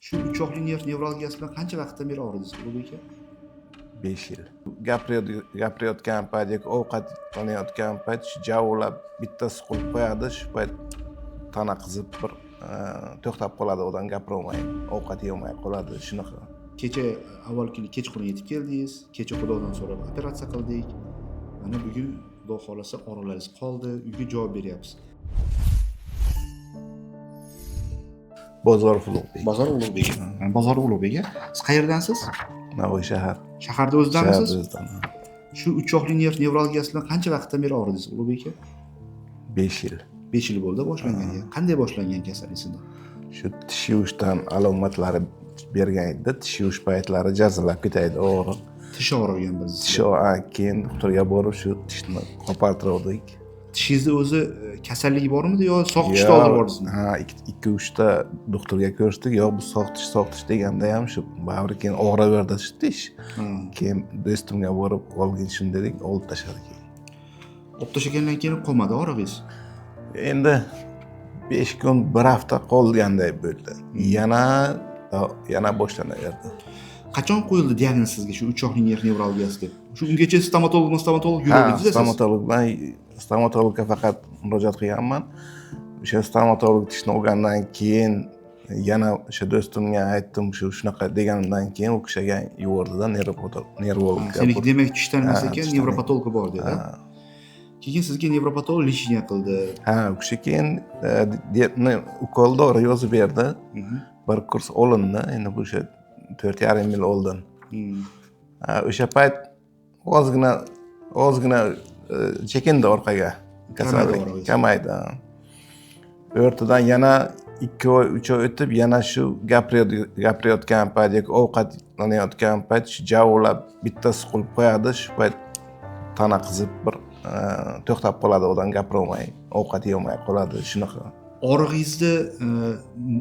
Shu uch oqli nerv nevralgiyasi bilan qancha vaqtdan beri og'ridingiz, Ulug'bek aka? 5 yil. Gapirayotgan payt yoki ovqatlanayotgan payt shu javlab bittasi qilib qo'yadi, shu payt tana qizib bir to'xtab qoladi, odam gapirolmaydi, ovqat yemay qoladi, shunaqa. Kecha avvalgi kechqurun yetib keldingiz. Kecha Xudodan so'rab operatsiya qildik. Mana bugun Xudo xolasa oralaringiz qoldi, uyga javob beryapsiz. Bozor Ulug'bek. Bozor Ulug'bek. Bozor Ulug'bek. Siz qayerdansiz? Navoiy shahar. Shaharda o'zidamisiz? O'zidan. Shu uch oqli nerv nevralgiyasi bilan qancha vaqtdan beri og'ridingiz, Ulug'bek aka? 5 yil. 5 yil bo'ldi boshlanganiga. Qanday boshlangan kasallik sizda? Shu tish yuvishdan alomatlari bergan edi. Tish yuvish paytlari jazirlab ketaydi, og'riq. Tish og'rigan biz. Keyin doktorga borib shu tishni qopartirdik. Tishingizda o'zi kasalligi bormidi yo sog' tishda oldirib oldingizmi? Ha, 2-3 ta doktorga ko'rishdik. Yo'q, bu sog' tish deganda ham shu baribir keyin og'raverdi shu tish. Keyin do'stimga borib olgin shuni dedik, olib tashladik. Olib tashlagandan keyin qolmadi og'rig'ingiz. Endi 5 kun, 1 hafta qolganday bo'ldi. Yana boshlanaverdi. Qachon qo'yildi diagnoz sizga shu uch oqli nerv nevralgiyasi deb? Shu ungacha stomatolog yuribdingiz-da siz? Stomatologga faqat murojaat qilganman. O'sha stomatolog tishni olgandan keyin yana o'sha do'stimga aytdim, shunaqa deganimdan keyin u kishiga yubordi-da, nevrologga. Seniki demak tishdan emas ekan, nevropatolog bor dedi. Keyin sizga nevropatolog lecheniya qildi. Ha, u kishi keyin ukol dori yozib berdi. Bir kurs olindi. Endi bu 4,5 yil oldin. O'sha payt ozgina chekindi orqaga. Kasallik kamaydi. O'rtadan yana 2 oy, 3 oy o'tib, yana shu gapirayotgan payt yoki ovqatlanayotgan payt shu javlab bittasi qilib qo'yadi, shu payt tana qizib bir to'xtab qoladi, odam gapirolmaydi, ovqat yemay qoladi, shunaqa. Og'rig'ingizda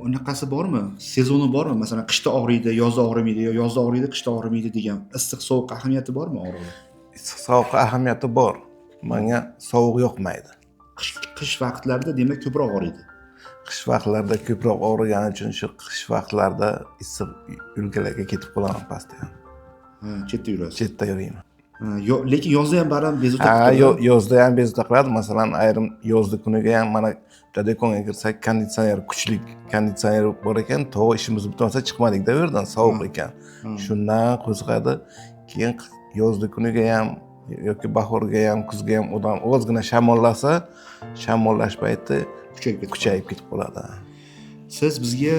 unaqasi bormi? Sezoni bormi? Masalan, qishda og'riydi, yozda og'rimaydi, yo yozda og'riydi, qishda og'rimaydi degan issiq sovuq ahamiyati bormi og'rig'ning? Issiq sovuq ahamiyati bor. Menga sovuq yoqmaydi. Qish vaqtlarida demak ko'proq og'riydi. Qish vaqtlarida ko'proq og'rigani uchun shu qish vaqtlarida issiq yo'lkalarga ketib qolaman pastga. Chetda yurasiz. Chetda yurayman. Lekin yozda ham baribir bezovta qiladi. Yozda ham bezovta qiladi. Masalan, ayrim yozda kuniga ham mana do'konga kirsak, kuchli konditsioner bor ekan, to'g'ri ishimiz bitmasa chiqmadik-da bu yerdan, sovuq ekan. Shundan qo'zg'adi. Keyin yozda kuniga ham yoki bahorga ham, kuzga ham odam ozgina shamollash payti kuchayib ketib qoladi. Siz bizga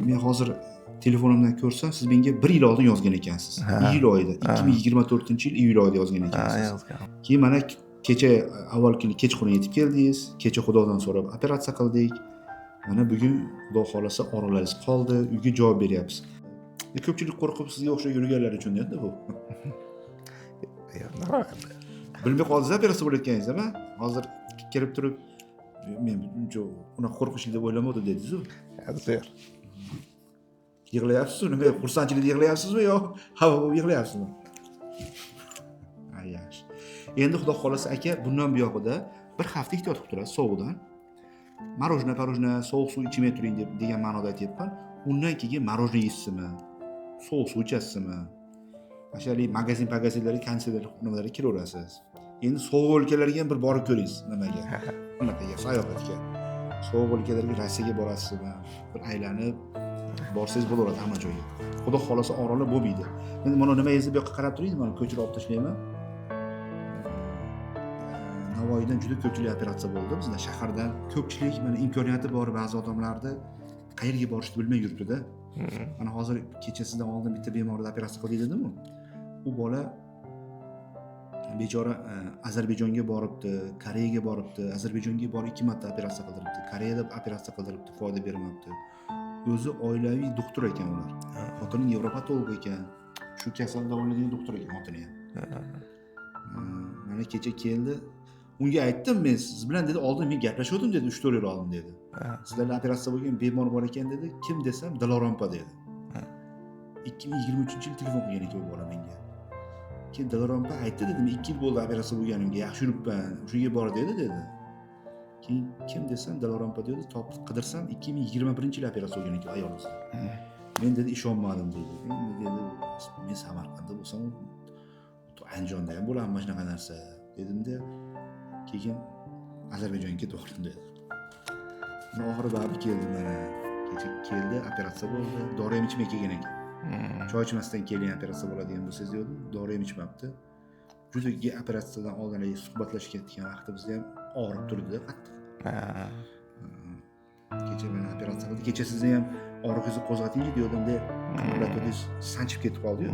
men hozir telefonimdan ko'rsam, siz menga 1 yil oldin yozgan ekansiz. Iyul oyida, 2024-yil iyul oyida yozgan ekansiz. Keyin mana kecha avvalgi kechqurun yetib keldingiz. Kecha Xudodan so'rab operatsiya qildik. Mana bugun Xudo xolasa oralaringiz qoldi, uyga javob beryapsiz. Ko'pchilik qo'rqib sizga o'xshab yurganlar uchun edi bu. Bilmay qoldingiz operatsiya bo'layotganingizda, hozir kelib turib men unaqa qo'rqinchli deb o'ylamadim dedingiz-ku. Hozir yig'layapsiz-ku, nima xursandchilikda yig'layapsizmi yo havo bo'lib yig'layapsizmi? Yaxshi. Endi Xudo xolasa aka, bundan buyog'ida bir hafta ehtiyot qilib turasiz sovuqdan. Marojna, sovuq suv ichmay turing degan ma'noda aytyapman. Undan keyin marojna yeysizmi? Sovuq suv ichasizmi? Mashali magazinlarga, konsert nimalarga kiraverasiz. Endi sovuq o'lkalarga ham bir borib ko'ringiz, nimaga? Bunaqaga sayohatga. Sovuq o'lkalarga Rossiyaga borasizmi? Bir aylanib borsangiz bo'laveradi hamma joyga. Xudo xolasa orollar bo'lmaydi. Endi mana nimangizni bu yoqqa qarab turing, mana ko'chirib olib tashlayman. Navoiydan juda ko'pchilik operatsiya bo'ldi. Bizda shahardan ko'pchilik mana imkoniyati bor ba'zi odamlarda qayerga borishni bilmay yuribdi-da. Mana hozir kecha sizdan oldin bitta bemorni operatsiya qildik dedim-ku. U bola bechora Ozarbayjonga boribdi, Koreyaga boribdi. Ozarbayjonga borib 2 marta operatsiya qildiribdi. Koreyada operatsiya qildiribdi, foyda bermabdi. O'zi oilaviy doktor ekan ular. Xotini nevropatolog ekan. Shu kasalni davolaydigan doktor ekan xotini ham. Mana kecha keldi. Unga aytdim, men siz bilan dedi, oldin men gaplashgandim dedi, 3-4 yil oldin dedi. Sizlarga operatsiya bo'lgan bemor bor ekan dedi. Kim desam, Dilorompa dedi. 2023-yil telefon qilgan ekan u bola menga. Keyin Dilorompa aytdi dedim, 2 yil bo'ldi operatsiya bo'lganimga, yaxshi yuribman, o'shaga bor dedi. Keyin kim desam Dilorompa dedi, topib qidirsam 2021-yil operatsiya bo'lgan ekan ayolimiz. Men dedi ishonmadim deydi. Endi dedi men Samarqandda bo'lsam, Andijonda ham bo'larmi shunaqa narsa dedimda, keyin Ozarbayjonga ketib dedi. Oxiri baribir keldi mana. Kecha keldi, operatsiya bo'ldi. Dori ham ichmay kelgan ekan. Choy ichmasdan kelgan operatsiya bo'ladigan bo'lsangiz dedi. Dori ham ichmabdi. Juda operatsiyadan oldin suhbatlashayotgan vaqtda bizda ham og'rib turdi qattiq. Kecha mana operatsiya qildi. Kecha sizni ham og'riqingizni qo'zg'atingchi deganimda, kompyuterda sanchib ketib qoldi-yu.